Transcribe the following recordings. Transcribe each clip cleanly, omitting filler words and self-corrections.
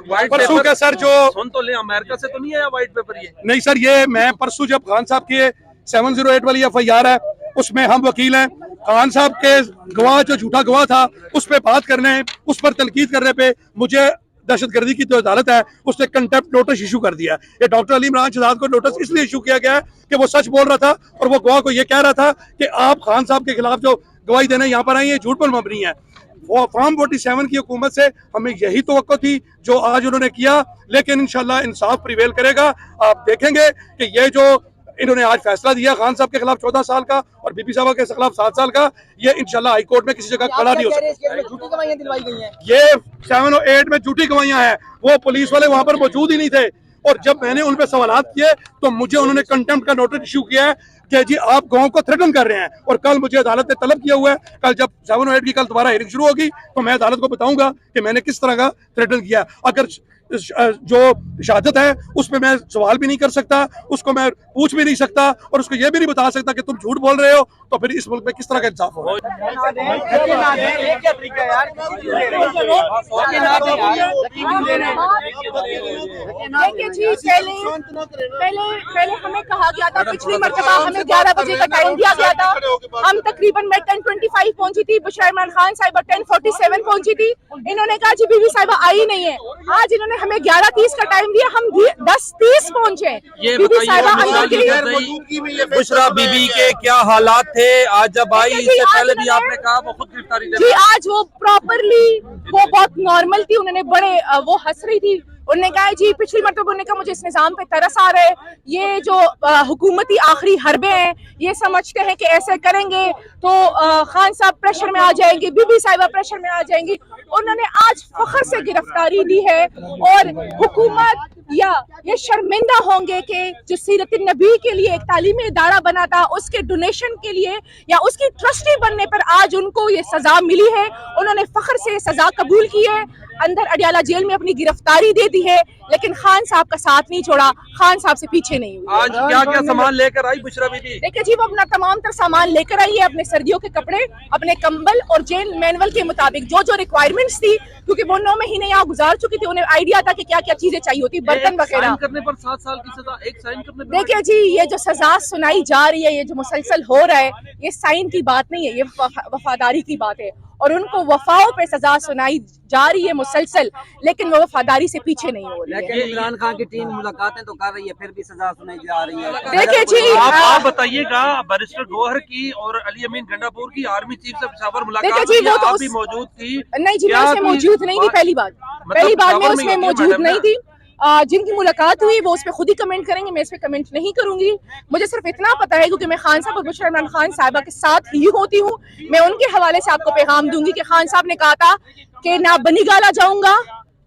परसों का सर जो सुन तो ले, अमेरिका से तो नहीं आया व्हाइट पेपर ये? नहीं सर, ये मैं परसों जब खान साहब की 708 वाली FIR है उसमें हम वकील हैं, खान साहब के गवाह जो झूठा गवाह था उस पर बात करने, उस पर तनकीद करने पे मुझे दहशतगर्दी की जो अदालत है उसने कंटेम्प्ट नोटिस इशू कर दिया। ये डॉक्टर अली इमरान शहजाद को नोटिस इसलिए इशू किया गया है कि वो सच बोल रहा था और वो गवाह को ये कह रहा था कि आप खान साहब के खिलाफ जो गवाही देने यहाँ पर आई है झूठ पर मबनी है। वो फॉर्म 47 की हुकूमत से हमें यही तवक्को थी जो आज उन्होंने किया, लेकिन इंशाल्लाह इंसाफ प्रिवेल करेगा। आप देखेंगे कि ये जो इन्होंने आज फैसला दिया खान साहब के खिलाफ 14 साल का और बीबी साहब के खिलाफ 7 साल का, ये इंशाल्लाह हाई कोर्ट में किसी जगह खड़ा नहीं हो सकता। झूठी गवाहियां दिलवाई गई हैं। ये 708 में झूठी गवाहियां हैं, वो पुलिस वाले वहां पर मौजूद ही नहीं थे और जब मैंने उन पे सवालात किए तो मुझे उन्होंने कंटेम्प्ट का नोटिस इशू किया है कि जी आप गांव को थ्रेटन कर रहे हैं। और कल मुझे अदालत ने तलब किया हुआ है, कल जब 708 की कल दोबारा हियरिंग शुरू होगी तो मैं अदालत को बताऊंगा कि मैंने किस तरह का थ्रेटन किया। अगर जो शहादत है उसमें मैं सवाल भी नहीं कर सकता, उसको मैं पूछ भी नहीं सकता और उसको ये भी नहीं बता सकता कि तुम झूठ बोल रहे हो, तो फिर इस मुल्क में किस तरह का इंसाफ होगा। देखिए जी, पहले हमें कहा गया था, पिछली मरतबा हमें 11 बजे का टाइम दिया गया था, हम तकरीबन मैं 10:25 पहुंची थी, बुशरा इमरान खान साहिबा 10:47 पहुंची थी। इन्होंने कहा जी बीबी साहिबा आई नहीं है। आज इन्होंने हमें 11:30 का टाइम दिया, हम 10:30 पहुंचे। बीबी साहिबा अंदर की बुशरा बीबी के क्या हालात थे आज जब आई? इससे पहले भी आपने कहा वो खुद गिरफ्तारी जी, आज वो प्रॉपरली, वो बहुत नॉर्मल थी, उन्होंने बड़े वो हंस रही थी। उन्होंने कहा जी पिछली मरतबा उन्होंने कहा मुझे इस निजाम पे तरस आ रहा है, ये जो हुकूमती आखिरी हरबे हैं ये समझते हैं कि ऐसे करेंगे तो खान साहब प्रेशर में आ जाएंगे, बीबी साहिबा प्रेशर में आ जाएंगी। उन्होंने आज फख्र से गिरफ्तारी दी है और हुकूमत या ये शर्मिंदा होंगे कि जो सीरत नबी के लिए एक तालीमी इदारा बना था उसके डोनेशन के लिए या उसकी ट्रस्टी बनने पर आज उनको ये सजा मिली है। उन्होंने फख्र से सजा कबूल की है, अंदर अडियाला जेल में अपनी गिरफ्तारी दे दी है, लेकिन खान साहब का साथ नहीं छोड़ा, खान साहब से पीछे नहीं हुई। आज क्या क्या सामान लेकर आई बुशरा बीबी? देखिए जी, वो अपना तमाम तर सामान लेकर आई है, अपने सर्दियों के कपड़े, अपने कंबल और जेल मैनुअल के मुताबिक जो जो रिक्वायरमेंट्स थी, क्योंकि वो 9 महीने यहाँ गुजार चुकी थी, उन्हें आइडिया था कि क्या क्या चीजें चाहिए होती, बर्तन वगैरह। करने पर 7 साल की सजा, एक साइन करने पर। देखिए जी, ये जो सजा सुनाई जा रही है, ये जो मुसलसल हो रहा है, ये साइन की बात नहीं है, ये वफादारी की बात है और उनको वफाओं पे सजा सुनाई जा रही है मुसलसल, लेकिन वो वफादारी से पीछे नहीं हो रही है। लेकिन इमरान खान की टीम मुलाकातें तो कर रही है, फिर भी सजा सुनाई जा रही है। देखिए जी, आप बताइएगा, बैरिस्टर गौहर की और अली अमीन गंडापुर की आर्मी चीफ से पेशावर मुलाकात देखिए जी, वो तो आप भी मौजूद थी? नहीं जी, मैं उसमें मौजूद नहीं थी। पहली बात मैं उसमें मौजूद नहीं थी। जिनकी मुलाकात हुई वो उस पर खुद ही कमेंट करेंगे, मैं इस पे कमेंट नहीं करूंगी। मुझे सिर्फ इतना पता है क्योंकि मैं खान साहब और बुशरा इमरान खान साहिबा के साथ ही होती हूँ, मैं उनके हवाले से आपको पैगाम दूंगी कि खान साहब ने कहा था कि ना बनीगाला जाऊंगा,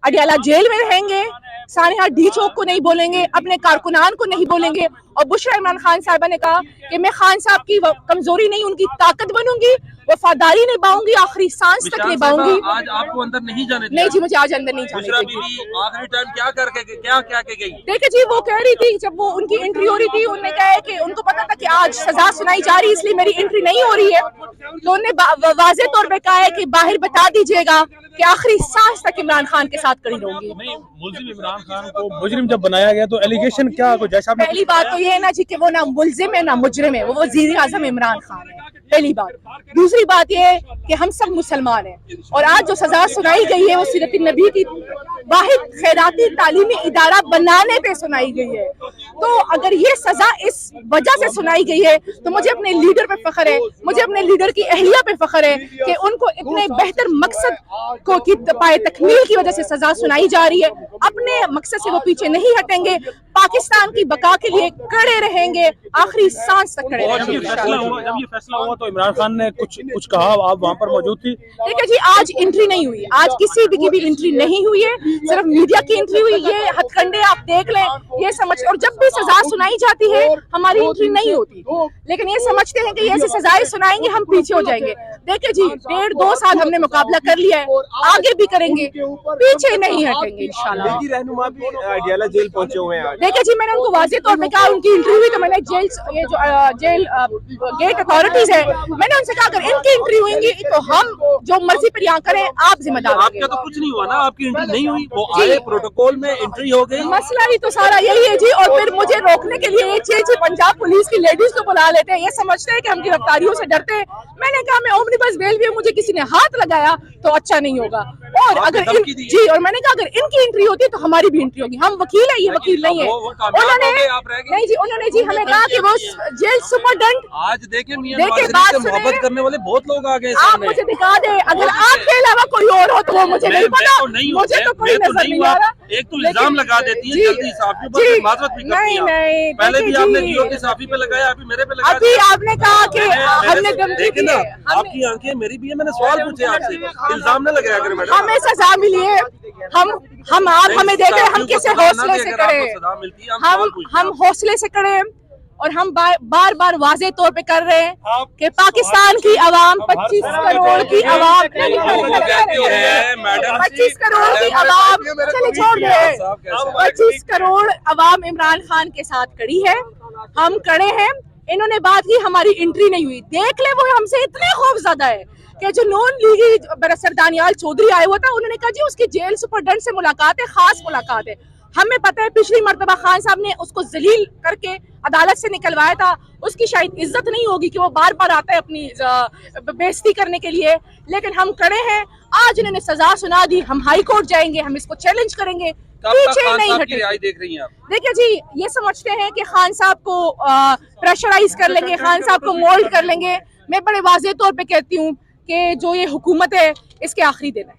अडियाला जेल में रहेंगे, सानिया डी चौक को नहीं बोलेंगे, अपने कारकुनान को नहीं बोलेंगे। और बुशरा इमरान खान साहिबा ने कहा कि मैं खान साहब की कमजोरी नहीं उनकी ताकत बनूंगी, वफादारी निभाऊंगी, आखिरी सांस तक निभाऊंगी। आज आपको अंदर नहीं जाने दिया? नहीं जी, मुझे आज अंदर नहीं जाने बुशरा बीबी आखिरी टाइम क्या के गई? देखिए जी, वो कह रही थी जब वो उनकी एंट्री हो रही थी, उन्होंने कहा है कि उनको पता था कि आज सजा सुनाई जा रही है इसलिए मेरी एंट्री नहीं हो रही है, तो उन्होंने वाज़ेह तौर पे कहा है कि बाहर बता दीजिएगा कि आखिरी सांस तक इमरान खान के साथ खड़ी रहूंगी। मुल्जिम इमरान खान को मुजरिम जब बनाया गया तो एलिगेशन क्या को जैसा पहली बात तो ये है ना जी कि वो ना मुल्जिम है ना मुजरिम है, वो वजीर आजम इमरान खान है, पहली बात। दूसरी बात ये है कि हम सब मुसलमान हैं और आज जो सजा सुनाई गई है वो सीरत नबी की वाहिद खैराती तालीमी इदारा बनाने पे सुनाई गई है। तो अगर ये सजा इस वजह से सुनाई गई है तो मुझे अपने लीडर पे फख्र है, मुझे अपने लीडर की अहलिया पे फख्र है कि उनको इतने बेहतर मकसद को की पाए तकमील की वजह से सजा सुनाई जा रही है। अपने मकसद से वो पीछे नहीं हटेंगे, पाकिस्तान की बका के लिए खड़े रहेंगे, आखिरी सांस तक खड़े रहेंगे। जब ये फैसला हुआ तो इमरान खान ने कुछ कहा, आप वहाँ पर मौजूद थी? देखिए जी, आज एंट्री नहीं हुई, आज किसी की भी एंट्री नहीं हुई है, सिर्फ मीडिया की एंट्री हुई। ये हथकंडे आप देख लें, ये समझ, और जब भी सजा सुनाई जाती है हमारी एंट्री नहीं होती, लेकिन ये समझते हैं कि ये ऐसी सजाएं सुनाएंगे हम पीछे हो जाएंगे। देखिए जी 1.5-2 साल हमने मुकाबला कर लिया है, आगे भी करेंगे, पीछे नहीं हटेंगे इंशाल्लाह। रहनुमा भी अडयाला जेल पहुंचे हुए हैं आज। देखिए जी मैंने उनको वाज़ेह तौर पे कहा, उनकी इंटरव्यू हुई तो मैंने ये जो जेल गेट अथॉरिटीज है, मैंने उनसे कहा अगर इनकी इंटरव्यू हुई तो हम जो मर्जी पर यहाँ करें, आप जिम्मेदार होंगे। आपका तो कुछ नहीं हुआ ना, आपकी एंट्री नहीं हुई, वो आए प्रोटोकॉल में एंट्री हो गई। मसला ही तो सारा यही है जी। और फिर मुझे रोकने के लिए ये पंजाब पुलिस की लेडीज को बुला लेते हैं, ये समझते हैं कि हम गिरफ्तारियों से डरते हैं। मैंने कहा मैं ओमनिबस बेल भी, मुझे किसी ने हाथ लगाया तो अच्छा नहीं होगा। और अगर जी, और मैंने कहा अगर इनकी एंट्री होती है तो हमारी भी एंट्री होगी। हम वकील है, ये वकील नहीं है। उन्होंने नहीं जी, उन्होंने जी हमें कहा कि वो जेल सुपरडेंट आज देखे मोहब्बत करने वाले बहुत लोग आ गए। आप मुझे दिखा दे, अगर आपके अलावा कोई और हो तो वो मुझे नहीं पता, मुझे तो कोई नजर नहीं आ रहा। एक तो इल्जाम लगा देती है जल्दी साफी पर, माजरत भी करती हैं। नहीं, पहले भी आपने जियो की साफी पे लगाया, अभी मेरे पे लगा अभी आपने कहा कि हमने देखे ना, आपकी आंखें मेरी भी है, मैंने सवाल पूछे आपसे, इल्जाम न लगाया करें मैडम। हमें सजा मिली है, हम आप हमें देखें, हम किसे हौसले से करें, हम हौसले से करें। और हम बार बार वाज़ेह तौर पे कर रहे हैं कि पाकिस्तान की आवाम 25 करोड़ की आवाम 25 करोड़ की आवाम, चलिए छोड़ दे, 25 करोड़ आवाम इमरान खान के साथ खड़ी है, हम खड़े हैं। इन्होंने बात की हमारी एंट्री नहीं हुई, देख ले वो हमसे इतने खौफज़दा है कि जो नॉन लीगी बरसर दानियाल चौधरी आया हुआ था, उन्होंने कहा जी उसकी जेल सुपरडेंट से मुलाकात है, खास मुलाकात है। हमें पता है पिछली मर्तबा खान साहब ने उसको जलील करके अदालत से निकलवाया था, उसकी शायद इज्जत नहीं होगी कि वो बार बार आता है अपनी बेइज्जती करने के लिए। लेकिन हम खड़े हैं, आज इन्होंने सजा सुना दी, हम हाई कोर्ट जाएंगे, हम इसको चैलेंज करेंगे, पीछे नहीं हटेंगे। देख रही हैं आप? देखिए जी, ये समझते हैं कि खान साहब को प्रेशराइज कर लेंगे, खान साहब को मोल्ड कर लेंगे। मैं बड़े वाज़ेह तौर पे कहती हूँ कि जो ये हुकूमत है इसके आखिरी दिन है।